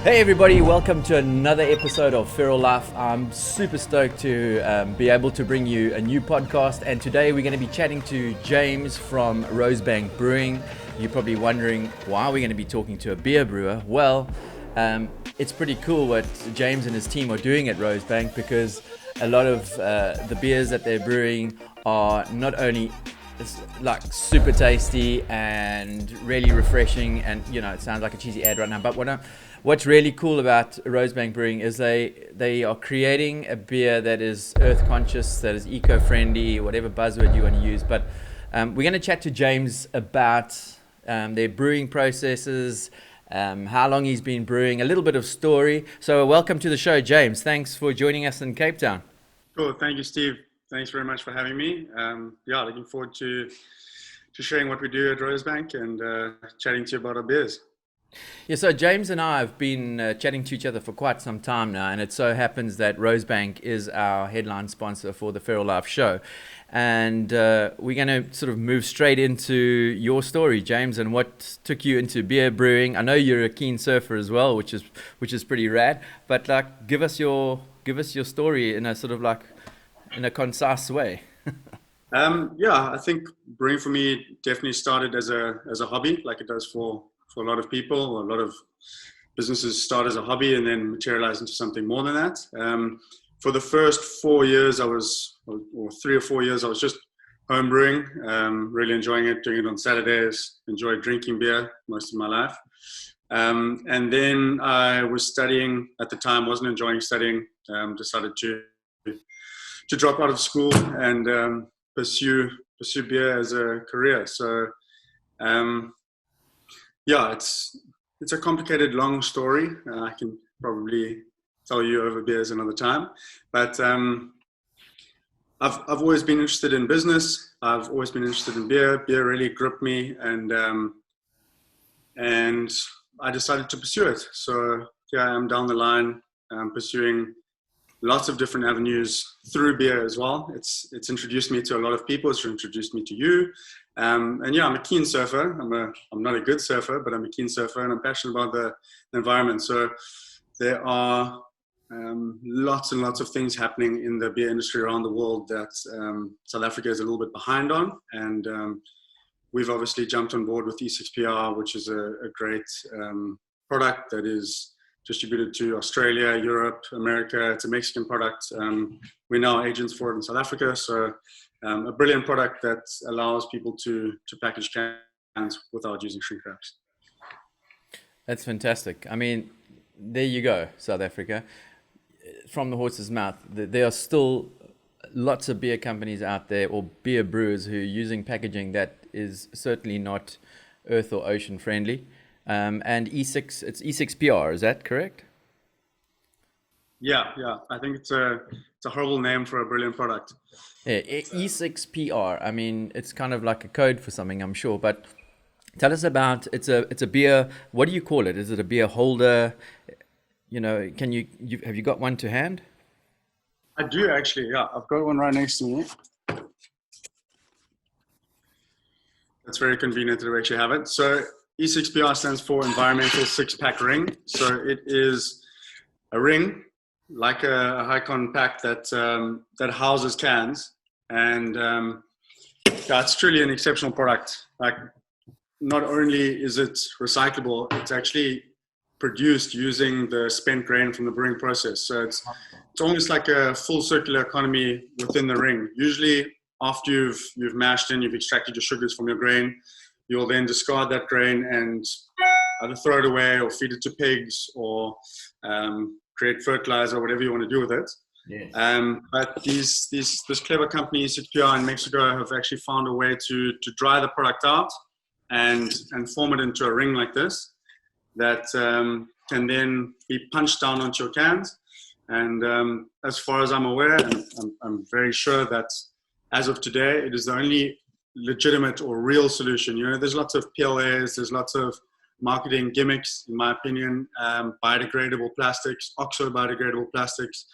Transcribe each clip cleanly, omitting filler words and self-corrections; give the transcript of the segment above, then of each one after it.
Hey everybody, welcome to another episode of Ferral Life. I'm super stoked to be able to bring you a new podcast, and today we're going to be chatting to James from Rosebank Brewing. You're probably wondering why we're going to be talking to a beer brewer. Well, it's pretty cool what James and his team are doing at Rosebank, because a lot of the beers that they're brewing are not only like super tasty and really refreshing, and it sounds like a cheesy ad right now, but what's really cool about Rosebank Brewing is they are creating a beer that is earth conscious, that is eco-friendly, whatever buzzword you want to use. But we're going to chat to James about their brewing processes, how long he's been brewing, a little bit of story. So welcome to the show, James. Thanks for joining us in Cape Town. Cool. Thank you, Steve. Thanks very much for having me. Looking forward to sharing what we do at Rosebank and chatting to you about our beers. Yeah, so James and I have been chatting to each other for quite some time now, and it so happens that Rosebank is our headline sponsor for the Ferral Life show. And we're going to sort of move straight into your story, James, and what took you into beer brewing. I know you're a keen surfer as well, which is pretty rad. But give us your story in a sort of in a concise way. I think brewing for me definitely started as a hobby, like it does for a lot of people. A lot of businesses start as a hobby and then materialize into something more than that. For the first 4 years, or 3 or 4 years, I was just home brewing, really enjoying it, doing it on Saturdays, enjoyed drinking beer most of my life. And then I was studying at the time, wasn't enjoying studying, decided to drop out of school and pursue beer as a career. So it's a complicated, long story. I can probably tell you over beers another time. But I've always been interested in business. I've always been interested in beer. Beer really gripped me, and I decided to pursue it. So here I am down the line, pursuing lots of different avenues through beer as well. It's introduced me to a lot of people. It's introduced me to you. I'm a keen surfer. I'm not a good surfer, but I'm a keen surfer, and I'm passionate about the environment. So there are lots and lots of things happening in the beer industry around the world that South Africa is a little bit behind on. And we've obviously jumped on board with E6PR, which is a great product that is distributed to Australia, Europe, America. It's a Mexican product. We're now agents for it in South Africa. So a brilliant product that allows people to package cans without using shrink wraps. That's fantastic. I mean, there you go, South Africa. From the horse's mouth, there are still lots of beer companies out there, or beer brewers, who are using packaging that is certainly not earth or ocean friendly. And it's E6PR, is that correct? Yeah. I think it's a horrible name for a brilliant product. Yeah, E6PR. I mean, it's kind of like a code for something, I'm sure. But tell us about it's a beer. What do you call it? Is it a beer holder? Have you got one to hand? I do actually. Yeah, I've got one right next to me. That's very convenient that we actually have it. So E6PR stands for Environmental Six-Pack Ring. So it is a ring, like a Hycon pack that houses cans, and it's truly an exceptional product. Like, not only is it recyclable, it's actually produced using the spent grain from the brewing process. So it's almost like a full circular economy within the ring. Usually, after you've mashed and you've extracted your sugars from your grain, you'll then discard that grain and either throw it away or feed it to pigs or create fertilizer, whatever you want to do with it. Yes. But this clever company, E6PR in Mexico, have actually found a way to dry the product out and form it into a ring like this that can then be punched down onto your cans. And as far as I'm aware, and I'm very sure that as of today, it is the only legitimate or real solution. There's lots of PLAs, there's lots of marketing gimmicks, in my opinion, biodegradable plastics, oxo-biodegradable plastics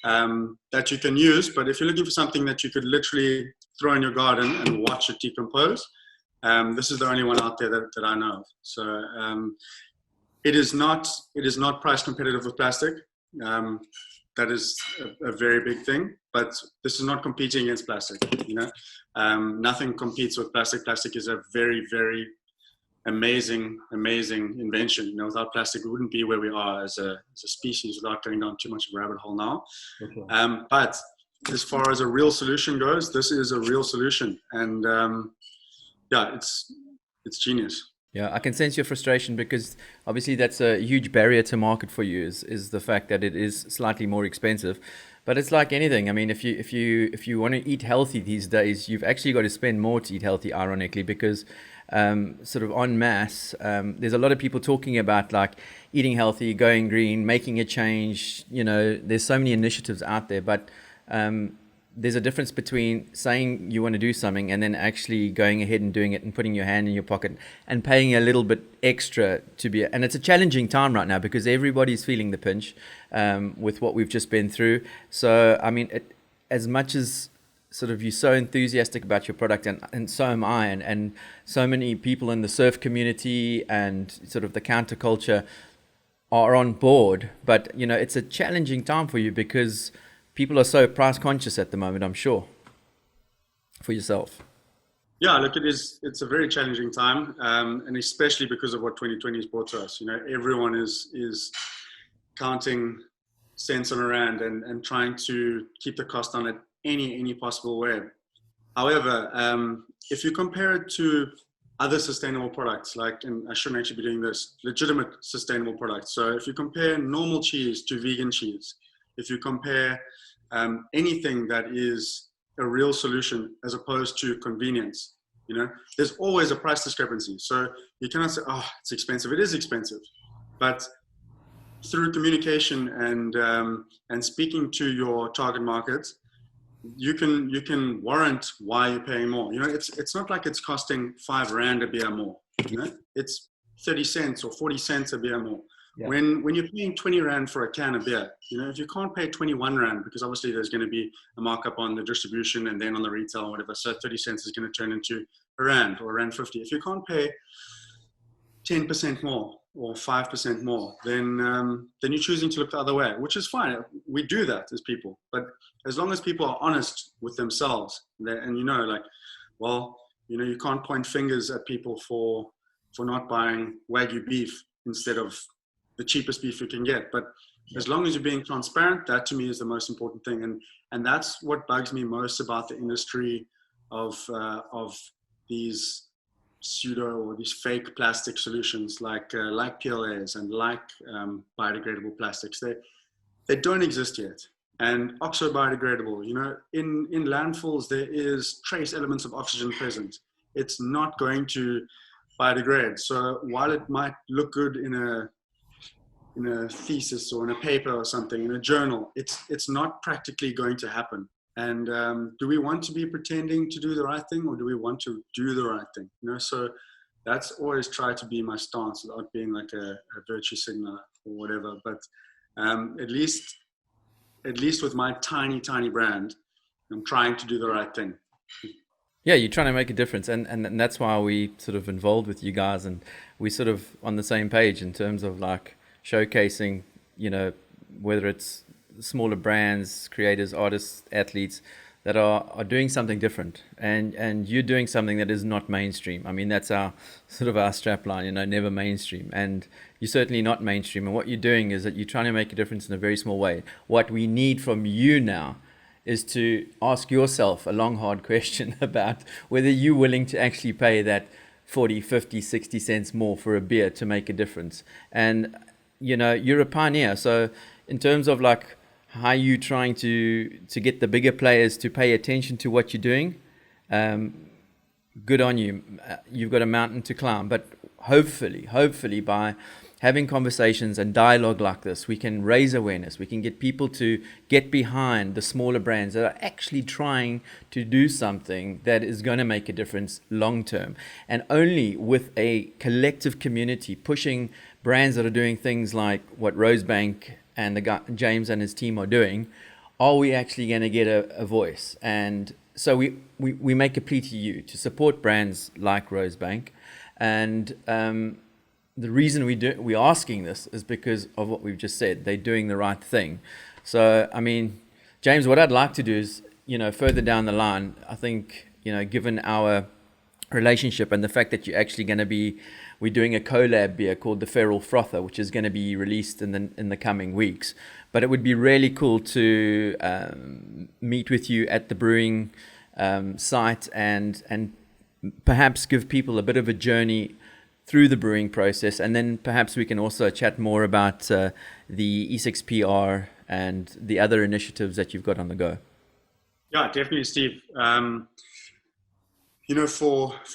that you can use. But if you're looking for something that you could literally throw in your garden and watch it decompose, this is the only one out there that I know of. So It is not price competitive with plastic. That is a very big thing, but this is not competing against plastic. Nothing competes with plastic. Plastic is a very, very amazing invention. Without plastic, we wouldn't be where we are as a species, without going down too much of a rabbit hole now. Okay. But as far as a real solution goes, this is a real solution, and it's genius. Yeah, I can sense your frustration, because obviously that's a huge barrier to market for you, is the fact that it is slightly more expensive. But it's like anything. I mean, if you want to eat healthy these days, you've actually got to spend more to eat healthy, ironically, because sort of en masse, there's a lot of people talking about like eating healthy, going green, making a change. There's so many initiatives out there, but there's a difference between saying you want to do something and then actually going ahead and doing it and putting your hand in your pocket and paying a little bit extra to be. And it's a challenging time right now because everybody's feeling the pinch with what we've just been through. So, I mean, as much as sort of you're so enthusiastic about your product, and so am I, and so many people in the surf community and sort of the counterculture are on board, but, it's a challenging time for you because people are so price conscious at the moment, I'm sure, for yourself. Yeah, look, it's a very challenging time, and especially because of what 2020 has brought to us. Everyone is counting cents on a rand and trying to keep the cost down at any possible way. However, if you compare it to other sustainable products, and I shouldn't actually be doing this, legitimate sustainable products. So if you compare normal cheese to vegan cheese, if you compare anything that is a real solution as opposed to convenience, there's always a price discrepancy. So you cannot say, oh, it's expensive. It is expensive. But through communication and speaking to your target market, you can warrant why you're paying more. It's not like it's costing 5 rand a beer more. It's 30 cents or 40 cents a beer more. Yeah. When you're paying 20 rand for a can of beer, if you can't pay 21 rand, because obviously there's going to be a markup on the distribution and then on the retail or whatever, so 30 cents is going to turn into a rand or a rand 50. If you can't pay 10% more or 5% more, then you're choosing to look the other way, which is fine. We do that as people, but as long as people are honest with themselves, and you can't point fingers at people for not buying Wagyu beef instead of the cheapest beef you can get. But as long as you're being transparent, that to me is the most important thing. And that's what bugs me most about the industry of these pseudo or these fake plastic solutions like PLAs and like biodegradable plastics. They don't exist yet. And oxo-biodegradable, in landfills, there is trace elements of oxygen present. It's not going to biodegrade. So while it might look good in a thesis or in a paper or something, in a journal, it's not practically going to happen. And do we want to be pretending to do the right thing, or do we want to do the right thing? So that's always tried to be my stance, without being like a virtue signaler or whatever. But at least with my tiny brand, I'm trying to do the right thing. Yeah, you're trying to make a difference, and that's why we sort of involved with you guys, and we sort of on the same page in terms of like showcasing, whether it's smaller brands, creators, artists, athletes that are doing something different, and you're doing something that is not mainstream. I mean, that's our sort of our strap line, never mainstream, and you're certainly not mainstream. And what you're doing is that you're trying to make a difference in a very small way. What we need from you now is to ask yourself a long, hard question about whether you're willing to actually pay that 40, 50, 60 cents more for a beer to make a difference. And you're a pioneer. So in terms of like how you trying to get the bigger players to pay attention to what you're doing, good on you. You've got a mountain to climb. But hopefully by having conversations and dialogue like this, we can raise awareness. We can get people to get behind the smaller brands that are actually trying to do something that is going to make a difference long term. And only with a collective community pushing brands that are doing things like what Rosebank and the guy, James and his team are doing, are we actually going to get a voice. And so we make a plea to you to support brands like Rosebank, and the reason we're asking this is because of what we've just said. They're doing the right thing. So, I mean, James, what I'd like to do is, further down the line, I think, given our relationship and the fact that you're actually going to be, we're doing a collab beer called the Ferral Frother, which is going to be released in the coming weeks. But it would be really cool to meet with you at the brewing site and perhaps give people a bit of a journey through the brewing process, and then perhaps we can also chat more about the E6PR and the other initiatives that you've got on the go. Yeah, definitely, Steve. For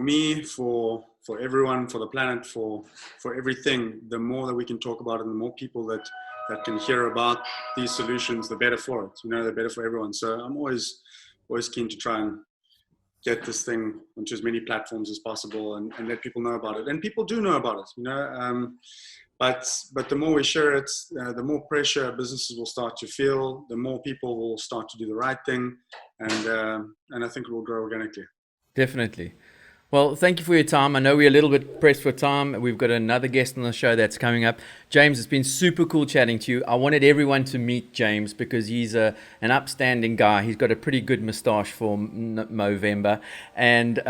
me, for everyone, for the planet, for everything, the more that we can talk about it, and the more people that can hear about these solutions, the better for it. The better for everyone. So I'm always keen to try and get this thing onto as many platforms as possible and let people know about it. And people do know about it, but the more we share it, the more pressure businesses will start to feel, the more people will start to do the right thing, and I think it will grow organically. Definitely. Well, thank you for your time. I know we're a little bit pressed for time. We've got another guest on the show that's coming up. James, it's been super cool chatting to you. I wanted everyone to meet James because he's an upstanding guy. He's got a pretty good moustache for Movember. And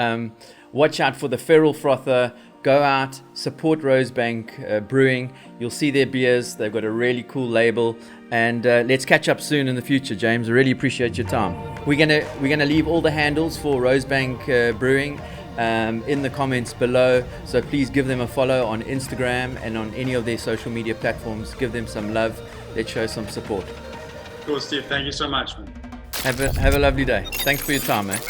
watch out for the Ferral Frother. Go out, support Rosebank Brewing. You'll see their beers. They've got a really cool label. And let's catch up soon in the future, James. I really appreciate your time. We're gonna leave all the handles for Rosebank Brewing in the comments below, so please give them a follow on Instagram and on any of their social media platforms. Give them some love. Let's show some support. Cool, Steve. Thank you so much, man. Have a lovely day. Thanks for your time, man.